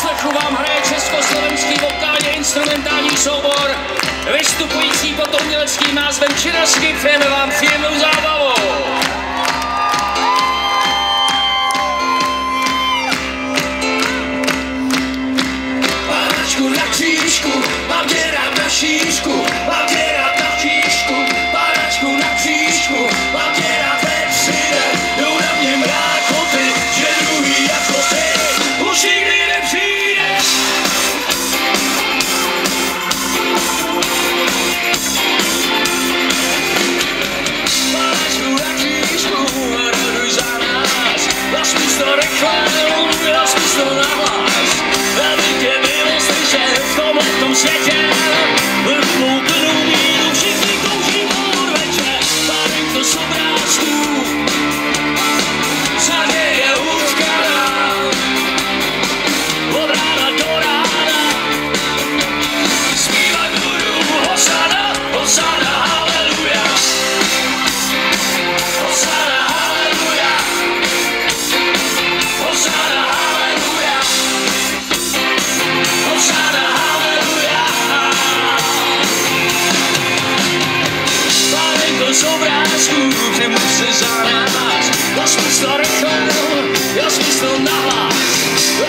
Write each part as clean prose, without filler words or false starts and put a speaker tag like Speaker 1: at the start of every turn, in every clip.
Speaker 1: poslechu vám hraje československý vokálně instrumentální soubor, vystupující pod uměleckým názvem Činařský. Přejeme vám příjemnou zábavu. Pánačku na křížku, mám tě rád na šířku, mám tě rád na křížku, pánačku na křížku, mám tě rád ve třine, jdou na mě mrákoty, že druhý jako ty už nikdy nepřijdeš. Pánačku na křížku, raduj za nás, zasmíš to rychle, zasmíš to nahlas, aby tě bylo slyšet v tomhletom světě. Vrchnou plnou míru všichni kouří od večer, párek to z obrázků, zadě je utkaná, od rána do rána, zpívat budu Hosana, Hosana, haleluja, Hosana, haleluja, Hosana, haleluja, Hosana, haleluja. Pálenko z obrázků, přemluv se za nás, zasmíš to rychle, zasmíš to nahlas,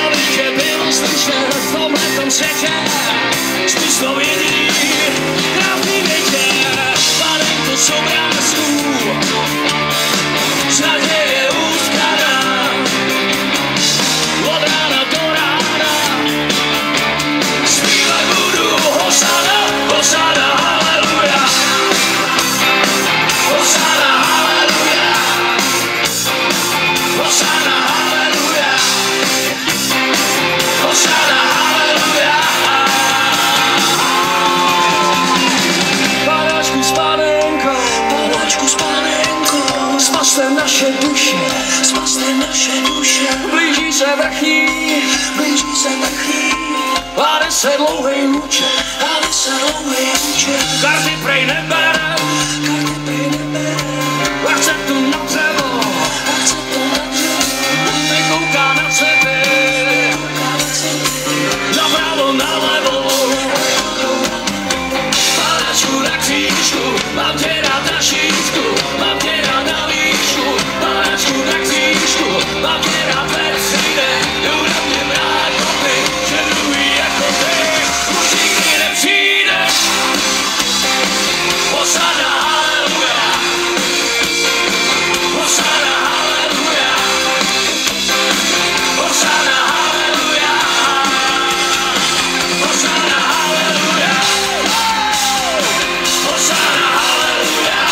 Speaker 1: aby tě bylo slyšet v tomhletom světě, smíš to jediný, krásný večer. Pálenko z obrázků, snad je utkaná, od rána do rána, zpívat budu Hosana, Hosana, haleluja, Hosana, haleluja, Hosana, haleluja, Hosana, haleluja. Pánačku s panenkou, spaste naše duše, spaste naše duše. Blíží se vrchní, a se dlouhej lůče, karty prej neber, a chce tu na dřevo, nekouká na sebe, napravo, nalevo. Pánačku na křížku, mám tě rád na šířku, mám tě rád na výšku, pánačku na křížku, mám tě rád ve třine, jdou na mě mrákoty, že druhý jako ty už nikdy nepřijdeš. Hosana, haleluja, Hosana, haleluja, Hosana, haleluja, Hosana, haleluja, Hosana, haleluja,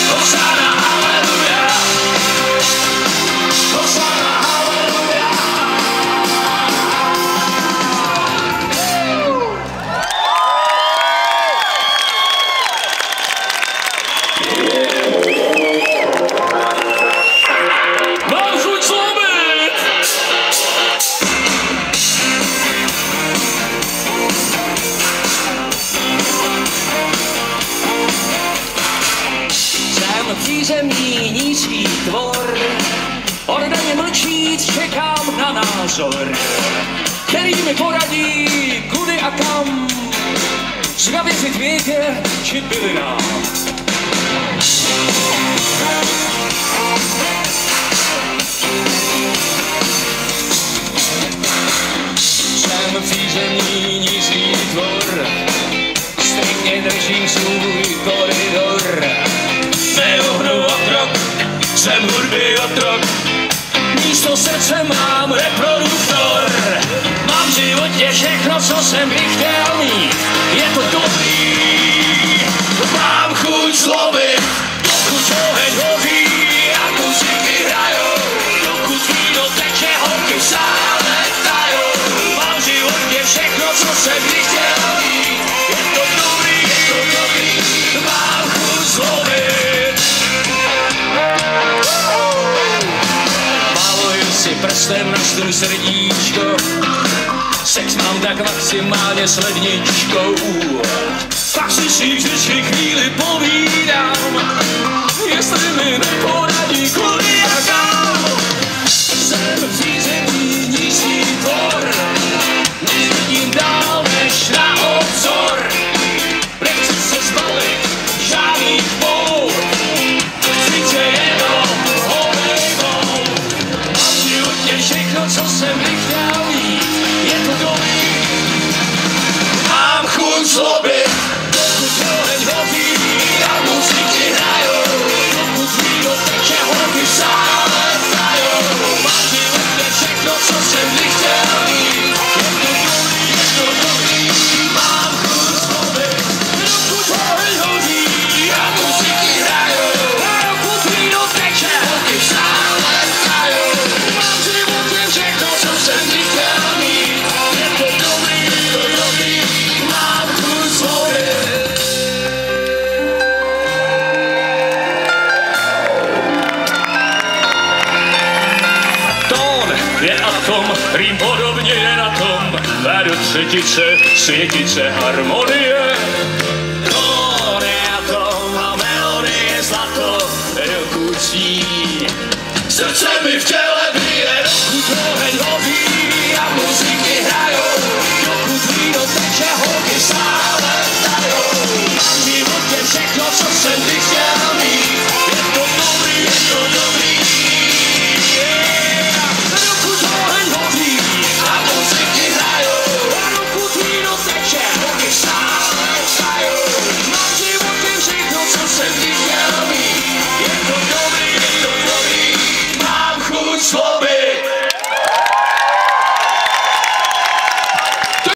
Speaker 1: Hosana, haleluja, Hosana, haleluja. Mám chuť zlomit! Jsem přízemní nízký tvor, oddaně mlčíc čekám na názor, který mi poradí kudy a kam, zda věřit větě či bylinám. Jsem přízemní nízký tvor, striktně držím svůj koridor. Neuhnu otrok, jsem hudby otrok, místo srdce mám reproduktor. Mám v životě všechno, co jsem kdy chtěl mít, je to dobrý. Mám chuť zlomit, dokud oheň hoří a muziky hrajou, dokud víno teče, holky v sále tajou. Mám v životě všechno, co jsem kdy chtěl mít, je to dobrý, mám chuť zlomit. Maluju si prstem na stůl srdíčko, sex mám tak maximálně s ledničkou. Pak si vždycky chvíli povídám, jestli mi neporadí kudy a kam. Jsem přízemní nízký jsem by chtěl mít, je to dobrý. Mám chuť zlobit, dokud oheň hoří a muziky hrajou, dokud víno teče, holky v sále tajou. Mám v životě všechno, co jsem by chtěl mít, je to dobrý, mám chuť zlobit, dokud oheň hoří a muziky hrajou, dokud víno teče, holky v sále tajou. Mám v životě všechno, co jsem by chtěl mít, je to dobrý, mám chuť zlobit. Tón je atom, rým podobně je na tom, dá do třetice, světice, harmonie. Tón je atom a melodie je zlato, dokud zní. Srdce mi v těle bije, dokud oheň hoří a muziky hrajou, dokud víno teče, holky stále tajou. Mám v životě všechno, co jsem by chtěl mít, je to dobrý, yeah. Dokud oheň hoří a muziky hrajou, a dokud víno teče, holky stále tajou. Mám v životě všechno, co jsem by chtěl mít, je to dobrý, mám chuť zlobit.